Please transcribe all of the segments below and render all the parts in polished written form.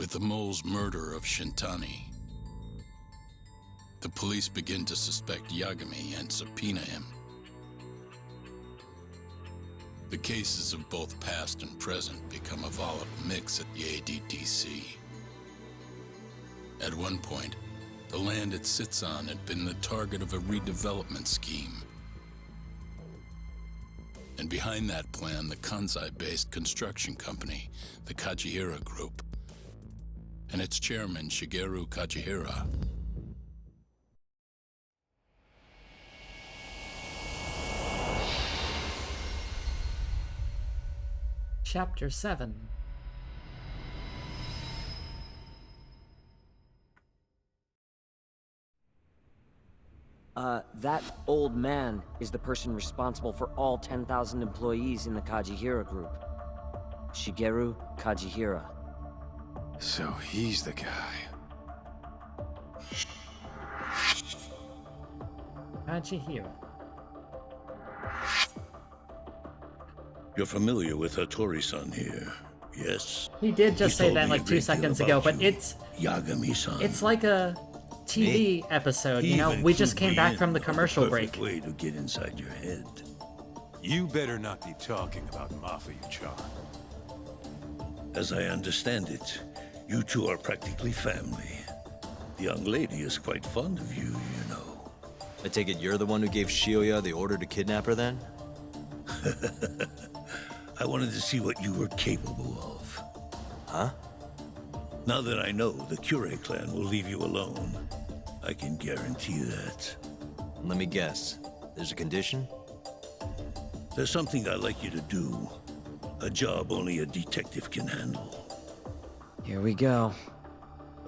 With the mole's murder of Shintani, the police begin to suspect Yagami and subpoena him. The cases of both past and present become a volatile mix at the ADDC. At one point, the land it sits on had been the target of a redevelopment scheme. And behind that plan, the Kansai-based construction company, the Kajihira Group, and its chairman, Shigeru Kajihira. Chapter 7. That old man is the person responsible for all 10,000 employees in the Kajihira Group. Shigeru Kajihira. So he's the guy. Kajihira. You're familiar with Hattori-san here, yes? He did just He say told that me like a 2 great deal seconds ago, about but you. it's Yagami-san. like a TV episode, He you know? even We just clued came me back in from the on commercial perfect break. way to get inside your head. You better not be talking about Mafia-chan. As I understand it, you two are practically family. The young lady is quite fond of you, you know. I take it you're the one who gave Shioya the order to kidnap her then? I wanted to see what you were capable of. Huh? Now that I know the Kure clan will leave you alone, I can guarantee that. Let me guess. There's a condition? There's something I'd like you to do. A job only a detective can handle. Here we go.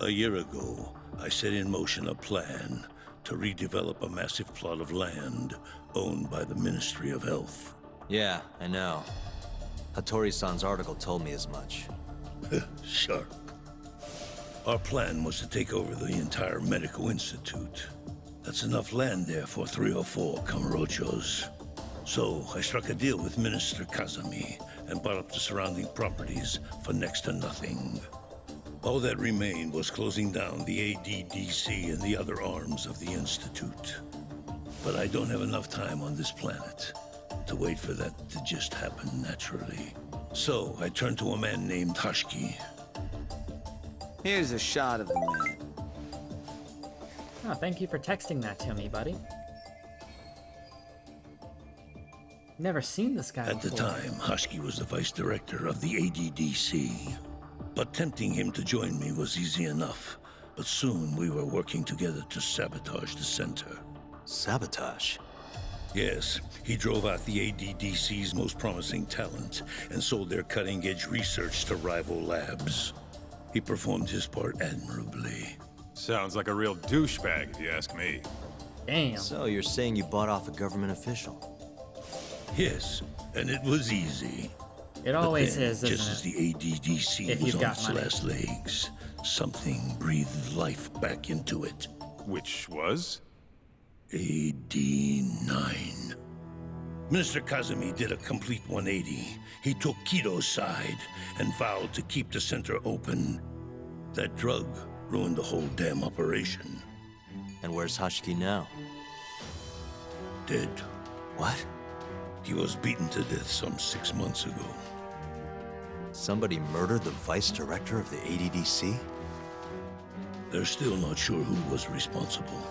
A year ago, I set in motion a plan to redevelop a massive plot of land owned by the Ministry of Health. Yeah, I know. Hattori-san's article told me as much. Sharp. Our plan was to take over the entire medical institute. That's enough land there for 3 or 4 Kamurochos. So I struck a deal with Minister Kazami and bought up the surrounding properties for next to nothing. All that remained was closing down the ADDC and the other arms of the institute. But I don't have enough time on this planet to wait for that to just happen naturally. So I turned to a man named Hashiki. Here's a shot of the man. Oh, thank you for texting that to me, buddy. Never seen this guy At the before. time, Hashiki was the vice director of the ADDC. But tempting him to join me was easy enough. But soon we were working together to sabotage the center. Sabotage? Yes, he drove out the ADDC's most promising talent and sold their cutting-edge research to rival labs. He performed his part admirably. Sounds like a real douchebag, if you ask me. Damn. So you're saying you bought off a government official? Yes, and it was easy. It always But then, is, just isn't as it? the ADDC If was you've on got its money. last legs, something breathed life back into it. Which was? AD9. Minister Kazumi did a complete 180. He took Kido's side and vowed to keep the center open. That drug ruined the whole damn operation. And where's Hashiki now? Dead. What? He was beaten to death some 6 months ago. Somebody murdered the vice director of the ADDC? They're still not sure who was responsible.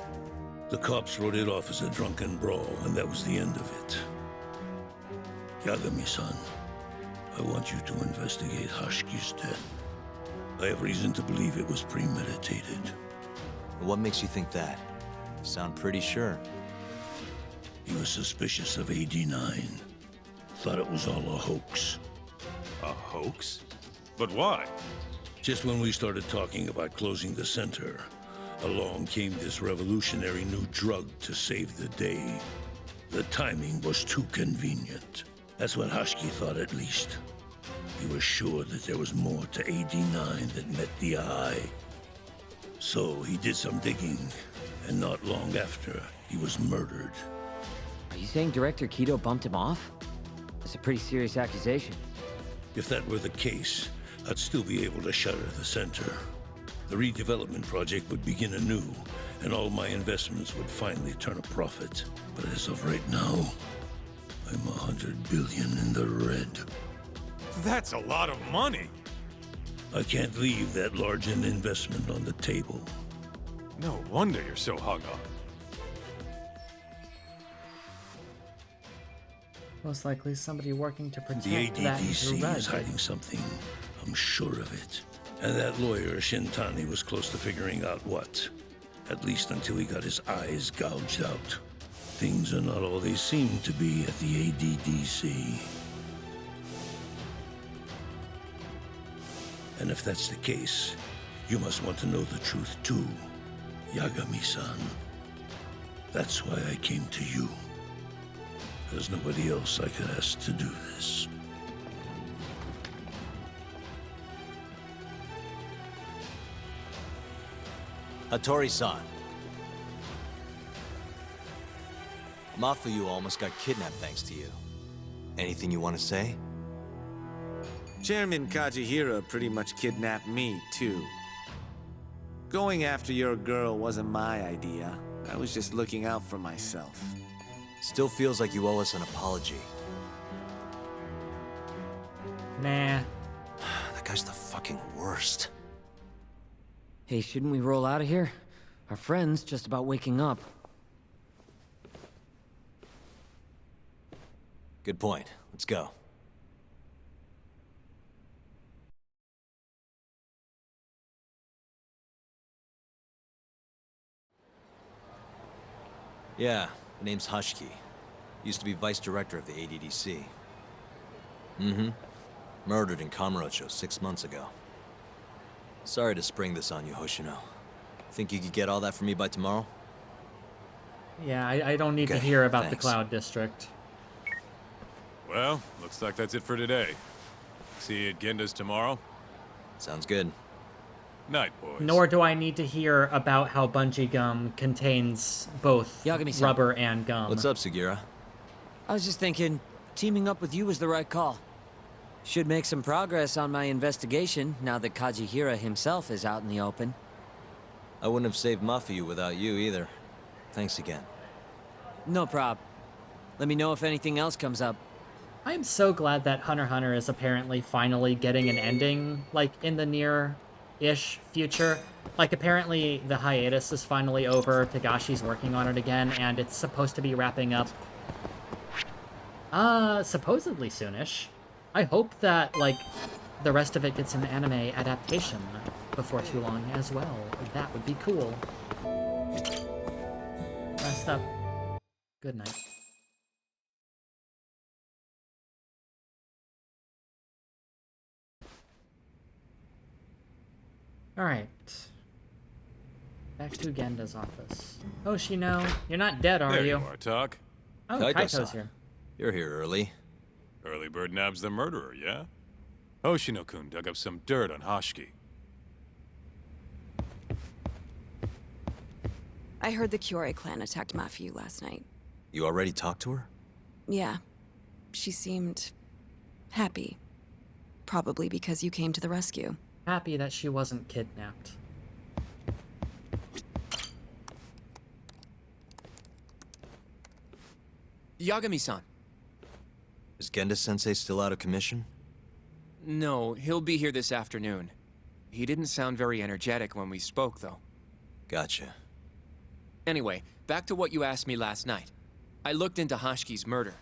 The cops wrote it off as a drunken brawl, and that was the end of it. Yagami-san, I want you to investigate Hashiki's death. I have reason to believe it was premeditated. What makes you think that? You sound pretty sure. He was suspicious of AD9. Thought it was all a hoax. A hoax? But why? Just when we started talking about closing the center, along came this revolutionary new drug to save the day. The timing was too convenient. That's what Hashiki thought, at least. He was sure that there was more to AD9 that met the eye. So he did some digging, and not long after, he was murdered. Are you saying Director Kido bumped him off? That's a pretty serious accusation. If that were the case, I'd still be able to shutter the center. The redevelopment project would begin anew, and all my investments would finally turn a profit. But as of right now, I'm 100 billion in the red. That's a lot of money. I can't leave that large an investment on the table. No wonder you're so hung up. Most likely somebody working to protect The that ADDC red. is hiding something. I'm sure of it. And that lawyer, Shintani, was close to figuring out what. At least until he got his eyes gouged out. Things are not all they seem to be at the ADDC. And if that's the case, you must want to know the truth too, Yagami-san. That's why I came to you. There's nobody else I could ask to do this. Hattori-san. Mafuyu almost got kidnapped thanks to you. Anything you want to say? Chairman Kajihira pretty much kidnapped me, too. Going after your girl wasn't my idea. I was just looking out for myself. Still feels like you owe us an apology. Nah. That guy's the fucking worst. Hey, shouldn't we roll out of here? Our friend's just about waking up. Good point. Let's go. Yeah, the name's Hashiki. Used to be vice director of the ADDC. Mm-hmm. Murdered in Kamurocho 6 months ago. Sorry to spring this on you, Hoshino. Think you could get all that for me by tomorrow? Yeah, I don't need to Okay, hear about thanks. the Cloud District. Well, looks like that's it for today. See you at Genda's tomorrow. Sounds good. Night, boys. Nor do I need to hear about how bungee gum contains both Yagami-san. rubber and gum. What's up, Sugira? I was just thinking, teaming up with you was the right call. Should make some progress on my investigation now that Kajihira himself is out in the open. I wouldn't have saved Mafuyu without you either. Thanks again. No prob. Let me know if anything else comes up. I am so glad that Hunter x Hunter is apparently finally getting an ending, like, in the near-ish future. Like, apparently the hiatus is finally over, Tagashi's working on it again, and it's supposed to be wrapping up, supposedly soonish. I hope that, like, the rest of it gets an anime adaptation before too long as well. That would be cool. Rest up. Good night. Alright. Back to Genda's office. Hoshino, you're not dead, are There you? you are, Talk. Oh, Kaito-san. Kaito's here. You're here early. Early bird nabs the murderer, yeah? Hoshino-kun dug up some dirt on Hashiki. I heard the Kyorei clan attacked Mafuyu last night. You already talked to her? Yeah. She seemed happy. Probably because you came to the rescue. Happy that she wasn't kidnapped. Yagami-san. Is Genda-sensei still out of commission? No, he'll be here this afternoon. He didn't sound very energetic when we spoke, though. Gotcha. Anyway, back to what you asked me last night. I looked into Hashiki's murder.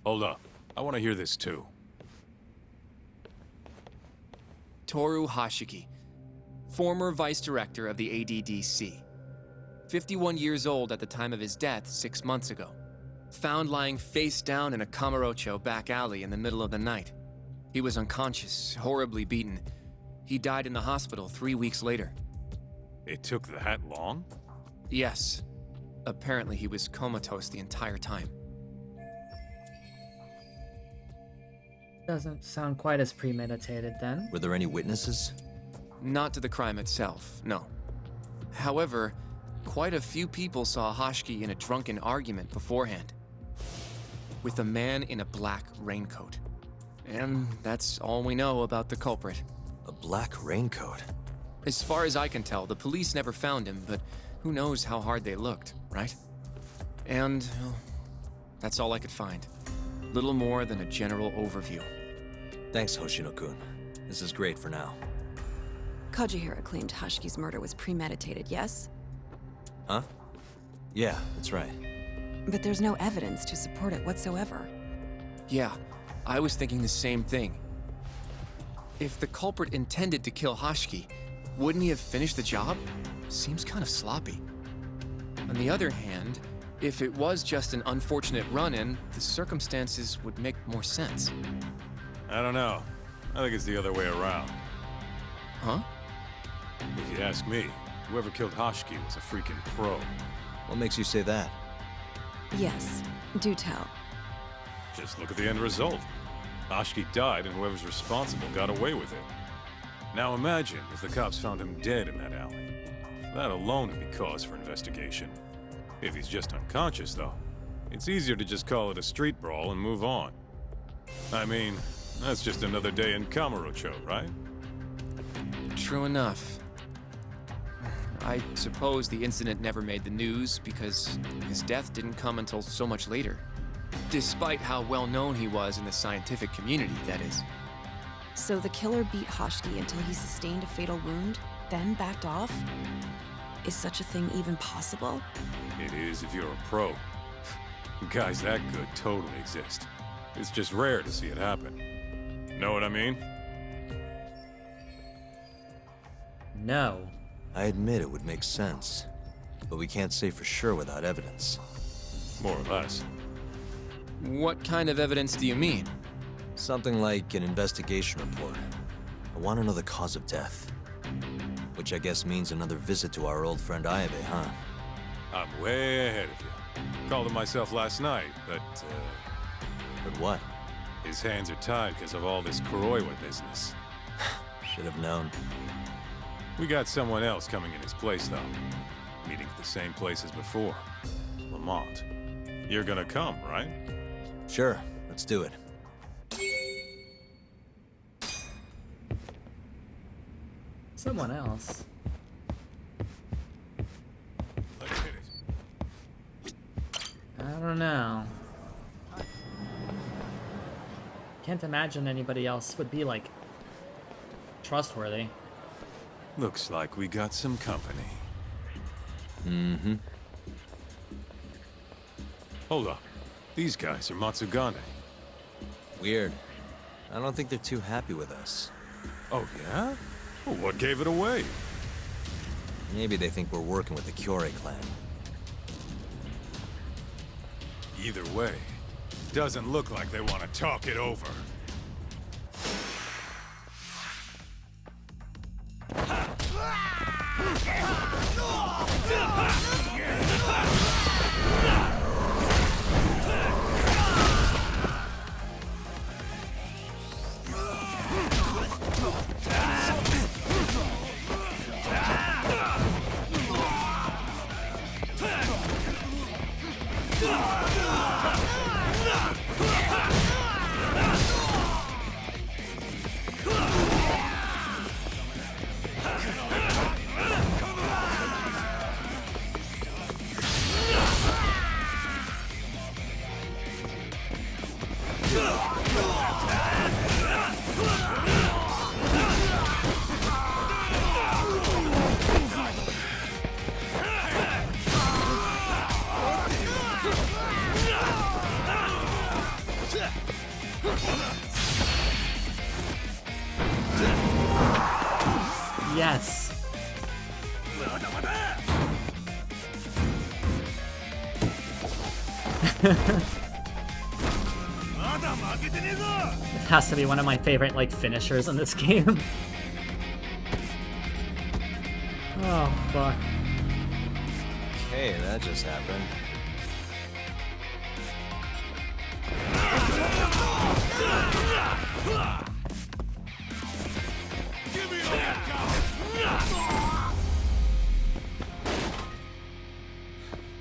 Hold up. I want to hear this too. Toru Hashiki, former vice director of the ADDC. 51 years old at the time of his death 6 months ago. Found lying face down in a Kamurocho back alley in the middle of the night. He was unconscious, horribly beaten. He died in the hospital 3 weeks later. It took that long? Yes. Apparently he was comatose the entire time. Doesn't sound quite as premeditated then. Were there any witnesses? Not to the crime itself, no. However, quite a few people saw Hashiki in a drunken argument beforehand. With a man in a black raincoat. And that's all we know about the culprit. A black raincoat? As far as I can tell, the police never found him, but who knows how hard they looked, right? And well, that's all I could find. Little more than a general overview. Thanks, Hoshino-kun. This is great for now. Kajihira claimed Hashki's murder was premeditated, yes? Huh? Yeah, that's right. But there's no evidence to support it whatsoever. Yeah, I was thinking the same thing. If the culprit intended to kill Hashki, wouldn't he have finished the job? Seems kind of sloppy. On the other hand, if it was just an unfortunate run-in, the circumstances would make more sense. I don't know. I think it's the other way around. Huh? If you ask me, whoever killed Hashki was a freaking pro. What makes you say that? Yes, do tell. Just look at the end result. Hashki died and whoever's responsible got away with it. Now imagine if the cops found him dead in that alley. That alone would be cause for investigation. If he's just unconscious, though, it's easier to just call it a street brawl and move on. I mean, that's just another day in Kamurocho, right? True enough. I suppose the incident never made the news because his death didn't come until so much later. Despite how well known he was in the scientific community, that is. So the killer beat Hashki until he sustained a fatal wound, then backed off? Is such a thing even possible? It is if you're a pro. Guys that good totally exist. It's just rare to see it happen. Know what I mean? No. I admit it would make sense, but we can't say for sure without evidence. More or less. What kind of evidence do you mean? Something like an investigation report. I want to know the cause of death. Which I guess means another visit to our old friend Ayabe, huh? I'm way ahead of you. Called him myself last night, but, But what? his hands are tied because of all this Kuroiwa business. Should have known. We got someone else coming in his place, though. Meeting at the same place as before. Lamont. You're gonna come, right? Sure, let's do it. Someone else. Let's hit it. I don't know. Can't imagine anybody else would be, like, trustworthy. Looks like we got some company. Mm-hmm. Hold up. These guys are Matsugane. Weird. I don't think they're too happy with us. Oh, yeah? Well, what gave it away? Maybe they think we're working with the Kyorei clan. Either way, doesn't look like they want to talk it over. Yes. It has to be one of my favorite, like, finishers in this game. Oh, fuck. Okay, that just happened.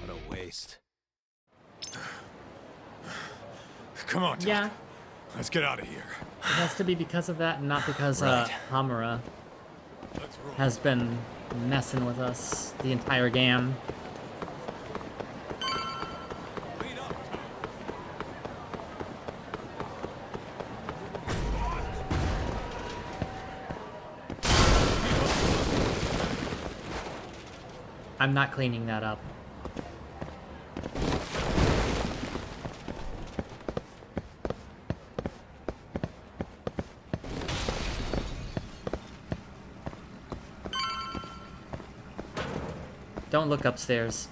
What a waste. Come on, Doc. Yeah. Let's get out of here. It has to be because of that and not because Right. Hamura Let's roll. has been messing with us the entire game. Lead up. I'm not cleaning that up. Don't look upstairs.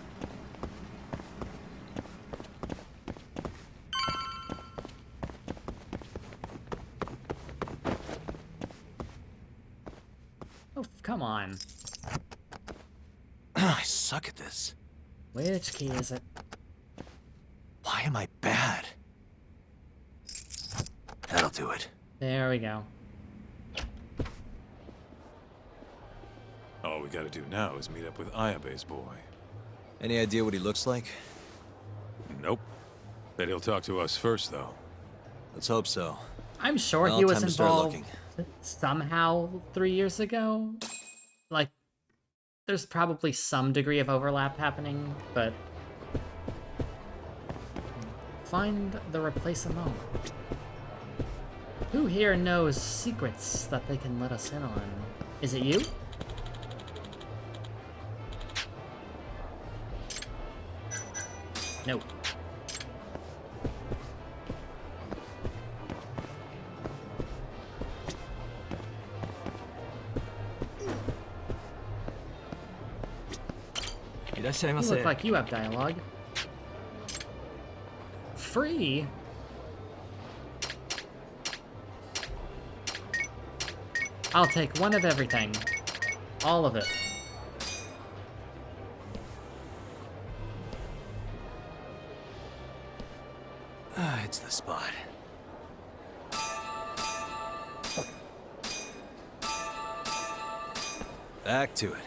Oh, come on. I suck at this. Which key is it? Why am I bad? That'll do it. There we go. All we gotta do now is meet up with Ayabe's boy. Any idea what he looks like? Nope. Bet he'll talk to us first, though. Let's hope so. I'm sure Well, he was time to start involved looking. somehow 3 years ago. Like, there's probably some degree of overlap happening, but... Find the replaceable. Who here knows secrets that they can let us in on? Is it you? No. You look like you have dialogue. Free? I'll take one of everything. All of it. It's the spot. Back to it.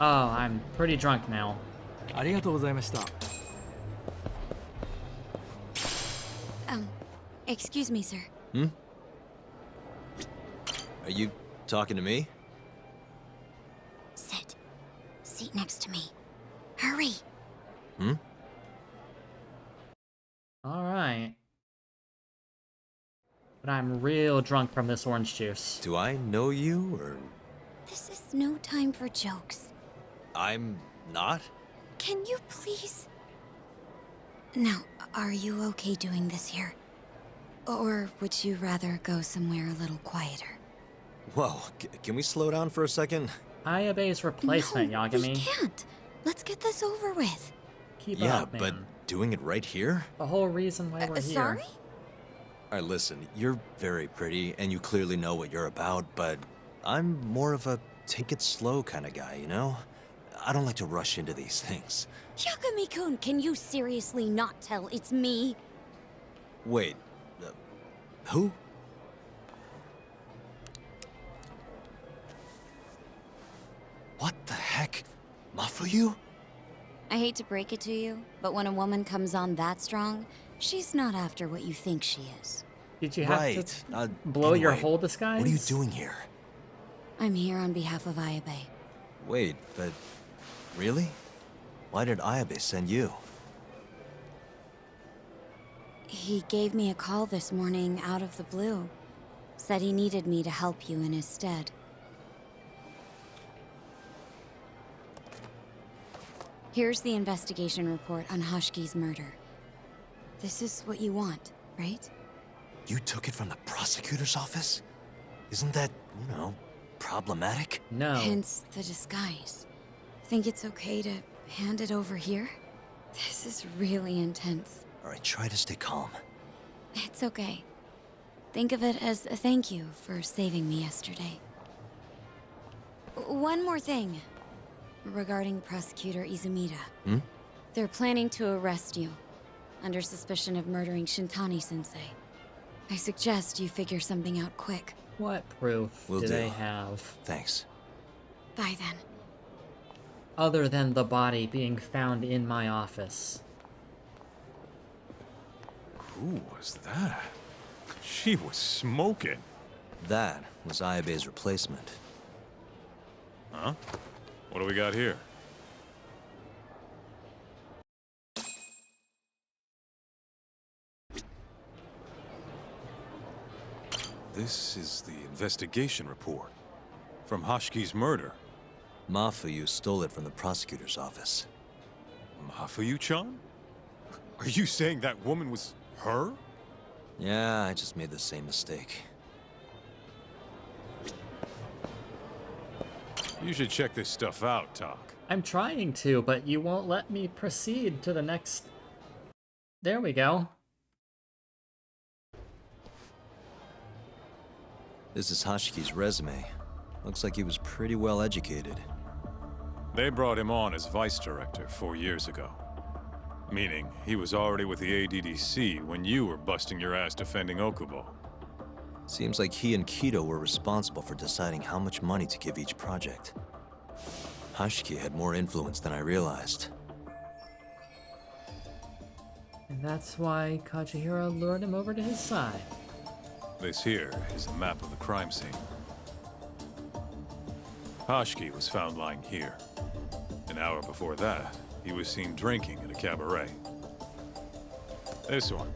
Oh, I'm pretty drunk now. Excuse me, sir. Are you talking to me? Sit. Seat next to me. Hurry. Alright. But I'm real drunk from this orange juice. Do I know you, or... This is no time for jokes. I'm not? Can you please? Now, are you okay doing this here? Or would you rather go somewhere a little quieter? Whoa, can we slow down for a second? Ayabe's replacement, no, Yagami. we can't. Let's get this over with. Keep Yeah, up, man. but doing it right here? The whole reason why we're here. Sorry? Alright, listen, you're very pretty, and you clearly know what you're about, but I'm more of a take it slow kind of guy, you know? I don't like to rush into these things. Yagami-kun, can you seriously not tell it's me? Wait, who? What the heck? Mafuyu? I hate to break it to you, but when a woman comes on that strong, she's not after what you think she is. Did you have Right. to blow your Anyway, whole disguise? What are you doing here? I'm here on behalf of Ayabe. Wait, but really? Why did Ayabe send you? He gave me a call this morning out of the blue. Said he needed me to help you in his stead. Here's the investigation report on Hashki's murder. This is what you want, right? You took it from the prosecutor's office? Isn't that, you know, problematic? No. Hence the disguise. Think it's okay to hand it over here? This is really intense. Alright, try to stay calm. It's okay. Think of it as a thank you for saving me yesterday. One more thing. Regarding Prosecutor Izumida. They're planning to arrest you, under suspicion of murdering Shintani-sensei. I suggest you figure something out quick. What proof Will do do. they have? Thanks. Bye then. Other than the body being found in my office. Who was that? She was smoking. That was Ayabe's replacement. Huh? What do we got here? This is the investigation report from Hashki's murder. Mafuyu stole it from the prosecutor's office. Mafuyu-chan? Are you saying that woman was her? Yeah, I just made the same mistake. You should check this stuff out, Tak. I'm trying to, but you won't let me proceed to the next... There we go. This is Hashiki's resume. Looks like he was pretty well educated. They brought him on as vice director 4 years ago. Meaning, he was already with the ADDC when you were busting your ass defending Okubo. Seems like he and Kido were responsible for deciding how much money to give each project. Hashiki had more influence than I realized. And that's why Kajihiro lured him over to his side. This here is a map of the crime scene. Hashiki was found lying here. An hour before that, he was seen drinking at a cabaret. This one,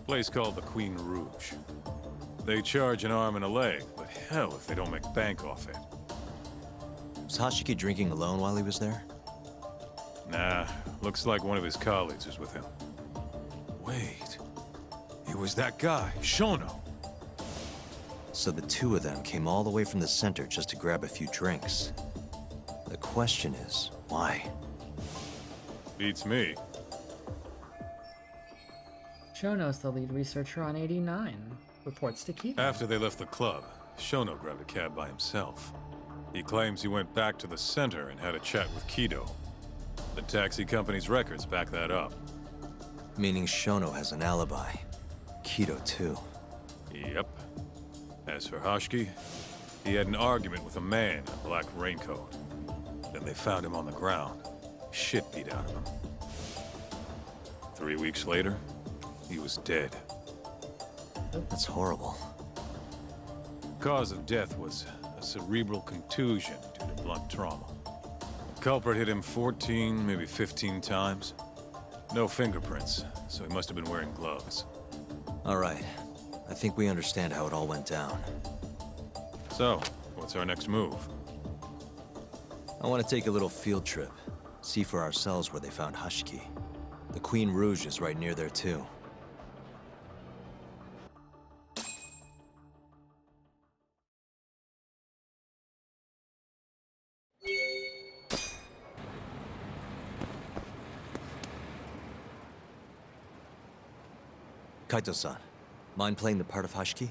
place called the Queen Rouge. They charge an arm and a leg, but hell if they don't make bank off it. Was Hashiki drinking alone while he was there? Nah, looks like one of his colleagues was with him. Wait, it was that guy, Shono. So the two of them came all the way from the center just to grab a few drinks. The question is, why? Beats me. Shono's the lead researcher on 89. Reports to Kido. After they left the club, Shono grabbed a cab by himself. He claims he went back to the center and had a chat with Kido. The taxi company's records back that up. Meaning Shono has an alibi. Kido too. Yep. As for Hashiki, he had an argument with a man in a black raincoat. Then they found him on the ground. Shit beat out of him. 3 weeks later, he was dead. That's horrible. Cause of death was a cerebral contusion due to blunt trauma. The culprit hit him 14, maybe 15 times. No fingerprints, so he must have been wearing gloves. All right. I think we understand how it all went down. So, what's our next move? I want to take a little field trip. See for ourselves where they found Hashiki. The Queen Rouge is right near there too. Kaito-san, mind playing the part of Hashiki?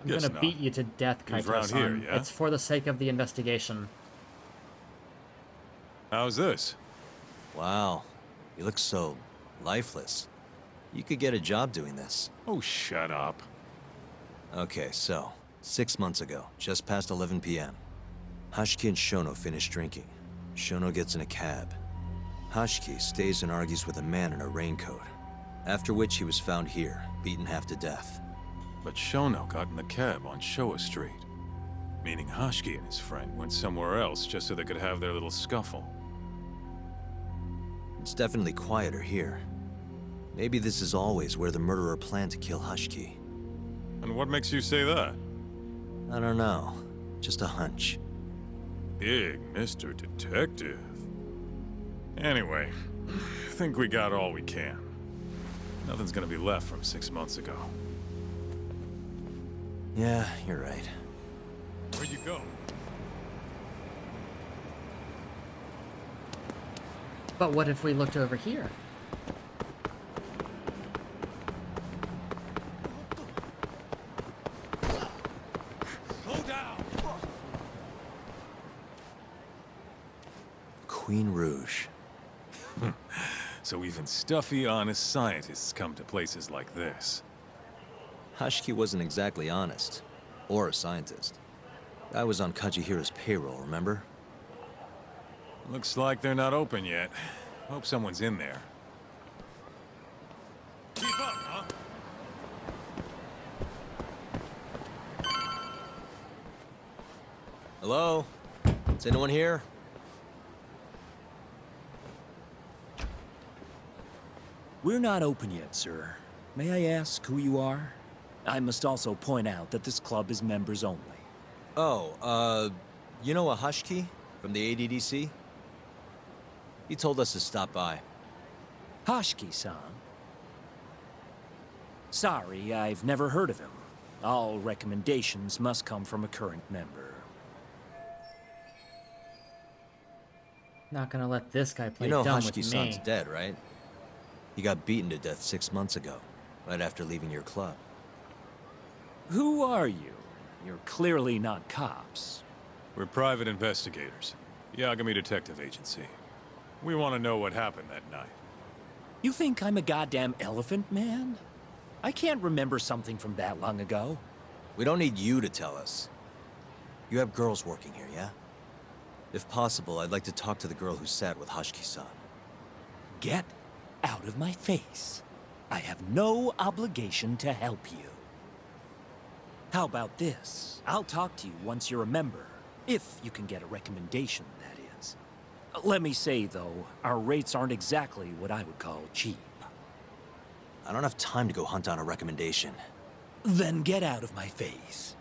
I'm Guess gonna not. beat you to death, He's around Kaito-san. here, yeah? It's for the sake of the investigation. How's this? Wow, you look so lifeless. You could get a job doing this. Oh, shut up. Okay, so, 6 months ago, just past 11 p.m. Hashiki and Shono finish drinking. Shono gets in a cab. Hashiki stays and argues with a man in a raincoat. After which he was found here, beaten half to death. But Shono got in the cab on Showa Street. Meaning Hashiki and his friend went somewhere else just so they could have their little scuffle. It's definitely quieter here. Maybe this is always where the murderer planned to kill Hashiki. And what makes you say that? I don't know. Just a hunch. Big Mr. Detective. Anyway, I think we got all we can. Nothing's gonna be left from 6 months ago. Yeah, you're right. Where'd you go? But what if we looked over here? Slow down! Queen Rouge. So even stuffy, honest scientists come to places like this. Hashiki wasn't exactly honest. Or a scientist. I was on Kajihiro's payroll, remember? Looks like they're not open yet. Hope someone's in there. Keep up, huh? Hello? Is anyone here? We're not open yet, sir. May I ask who you are? I must also point out that this club is members only. Oh, you know a Hashki from the ADDC? He told us to stop by. Hashki-san? Sorry, I've never heard of him. All recommendations must come from a current member. Not gonna let this guy play You know dumb with Hashki-san's me. dead, right? He got beaten to death 6 months ago, right after leaving your club. Who are you? You're clearly not cops. We're private investigators. Yagami Detective Agency. We want to know what happened that night. You think I'm a goddamn elephant man? I can't remember something from that long ago. We don't need you to tell us. You have girls working here, yeah? If possible, I'd like to talk to the girl who sat with Hashki-san. Get out of my face. I have no obligation to help you. How about this? I'll talk to you once you're a member. If you can get a recommendation, that is. Let me say, though, our rates aren't exactly what I would call cheap. I don't have time to go hunt down a recommendation. Then get out of my face.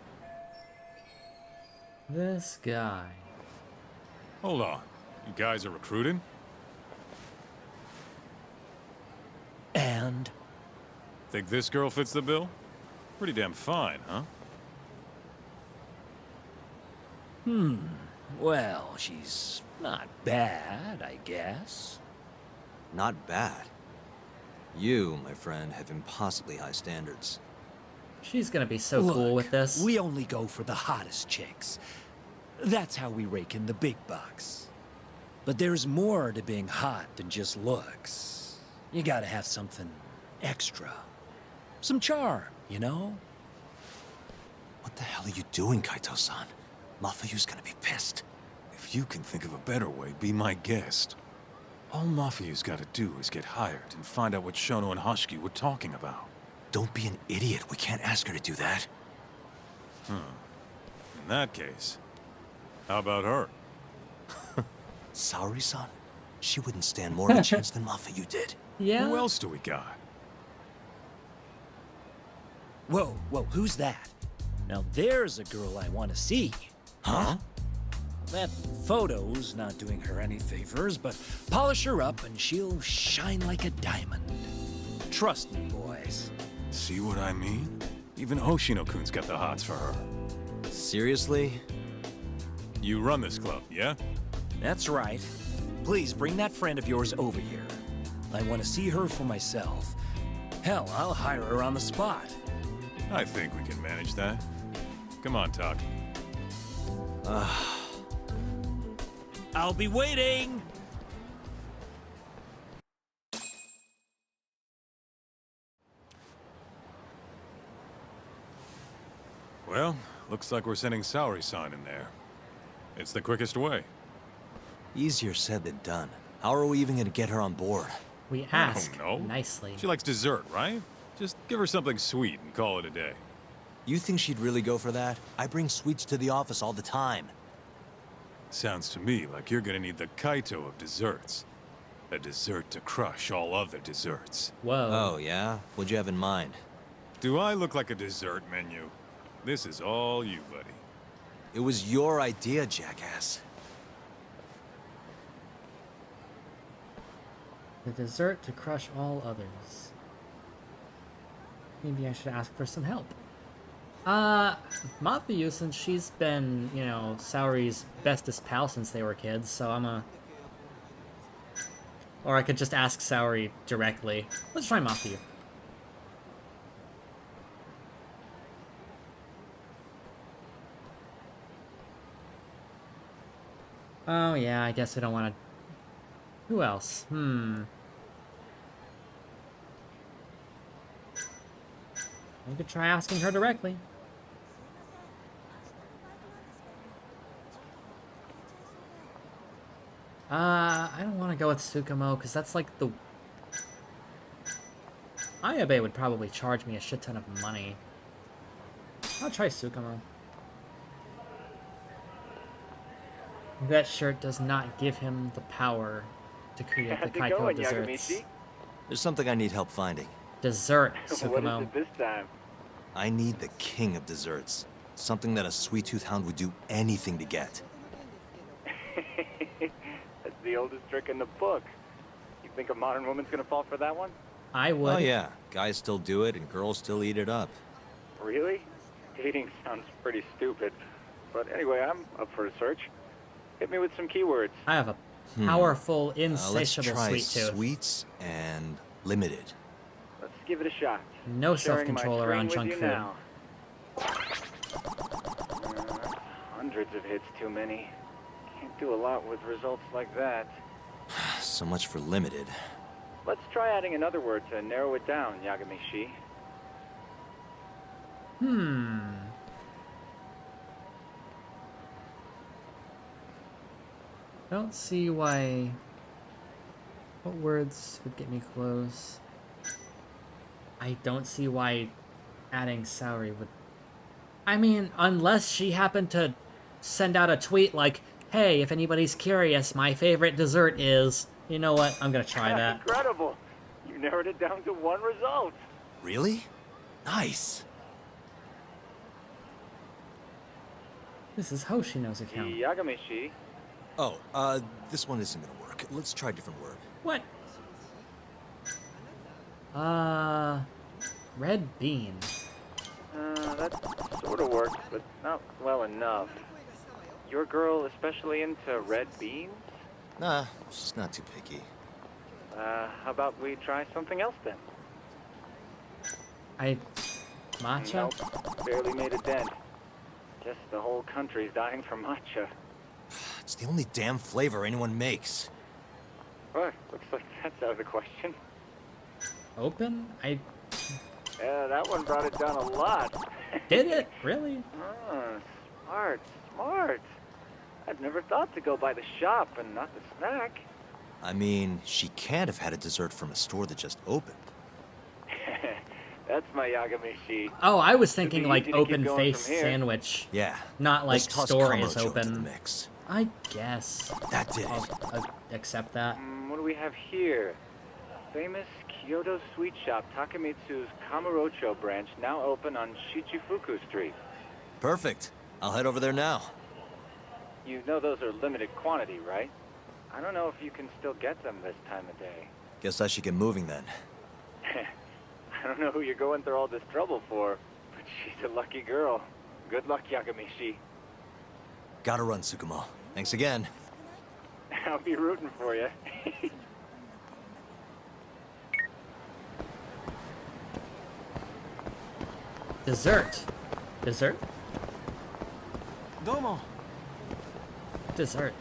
This guy. Hold on. You guys are recruiting? And? Think this girl fits the bill? Pretty damn fine, huh? Well, she's not bad, I guess. Not bad. You, my friend, have impossibly high standards. She's gonna be so Look, cool with this. we only go for the hottest chicks. That's how we rake in the big bucks. But there's more to being hot than just looks. You gotta have something extra. Some charm, you know? What the hell are you doing, Kaito-san? Mafuyu's gonna be pissed. If you can think of a better way, be my guest. All Mafuyu's gotta do is get hired and find out what Shono and Hashki were talking about. Don't be an idiot. We can't ask her to do that. In that case, how about her? Saori-san? She wouldn't stand more of a chance than Mafuyu did. Yeah. Who else do we got? Whoa, who's that? Now there's a girl I want to see. Huh? That photo's not doing her any favors, but polish her up and she'll shine like a diamond. Trust me, boys. See what I mean? Even Hoshino-kun's got the hots for her. Seriously? You run this club, yeah? That's right. Please bring that friend of yours over here. I want to see her for myself. Hell, I'll hire her on the spot. I think we can manage that. Come on, Taki. I'll be waiting! Well, looks like we're sending Saori-san in there. It's the quickest way. Easier said than done. How are we even gonna get her on board? We ask know. nicely. She likes dessert, right? Just give her something sweet and call it a day. You think she'd really go for that? I bring sweets to the office all the time. Sounds to me like you're gonna need the Kaito of desserts. A dessert to crush all other desserts. Whoa. Oh, yeah? What'd you have in mind? Do I look like a dessert menu? This is all you, buddy. It was your idea, jackass. The dessert to crush all others. Maybe I should ask for some help. Mafuyu, since she's been, you know, Saori's bestest pal since they were kids, so Or I could just ask Saori directly. Let's try Mafuyu. Oh yeah, I guess I don't want to... Who else? I could try asking her directly. I don't want to go with Tsukumo, because that's like the... Ayabe would probably charge me a shit ton of money. I'll try Tsukumo. That shirt does not give him the power to create the How's it Kaiko going, desserts. Yagamishi? There's something I need help finding. Dessert, What is Tsukumo. it this time? I need the king of desserts. Something that a sweet-tooth hound would do anything to get. That's the oldest trick in the book. You think a modern woman's gonna fall for that one? I would. Oh yeah, guys still do it and girls still eat it up. Really? Dating sounds pretty stupid. But anyway, I'm up for a search. Hit me with some keywords. I have a powerful, Let's insatiable try sweet tooth. sweets and limited. Let's give it a shot. No Sharing my self-control screen around with junk you food. now. Hundreds of hits too many. Can't do a lot with results like that. So much for limited. Let's try adding another word to narrow it down, Yagamishi. Don't see why... What words would get me close? I don't see why adding Saori would... I mean, unless she happened to send out a tweet like, hey, if anybody's curious, my favorite dessert is... You know what? I'm gonna try that. Incredible! You narrowed it down to one result. Really? Nice. This is Hoshino's account. Yagamishi. Oh, this one isn't gonna work. Let's try a different word. What? Red bean. That sort of works, but not well enough. Your girl especially into red beans? Nah, she's not too picky. How about we try something else then? Matcha? Nope, barely made a dent. Guess the whole country's dying for matcha. It's the only damn flavor anyone makes. What? Looks like that's out of the question. Open? Yeah, that one brought it down a lot. Did it? Really? Smart, smart. I'd never thought to go by the shop and not the snack. I mean, she can't have had a dessert from a store that just opened. That's my Yagamishi. Oh, I was thinking be like easy to keep open going face from here. sandwich. Yeah. Not like Let's toss store Kamurocho is into the open. mix. I guess. That did it. I'll accept that. What do we have here? Famous Kyoto sweet shop Takemitsu's Kamurocho branch now open on Shichifuku Street. Perfect. I'll head over there now. You know those are limited quantity, right? I don't know if you can still get them this time of day. Guess I should get moving then. I don't know who you're going through all this trouble for, but she's a lucky girl. Good luck, Yagamishi. Gotta run, Tsukumo. Thanks again. I'll be rooting for you. Dessert. Dessert? Domo. Dessert.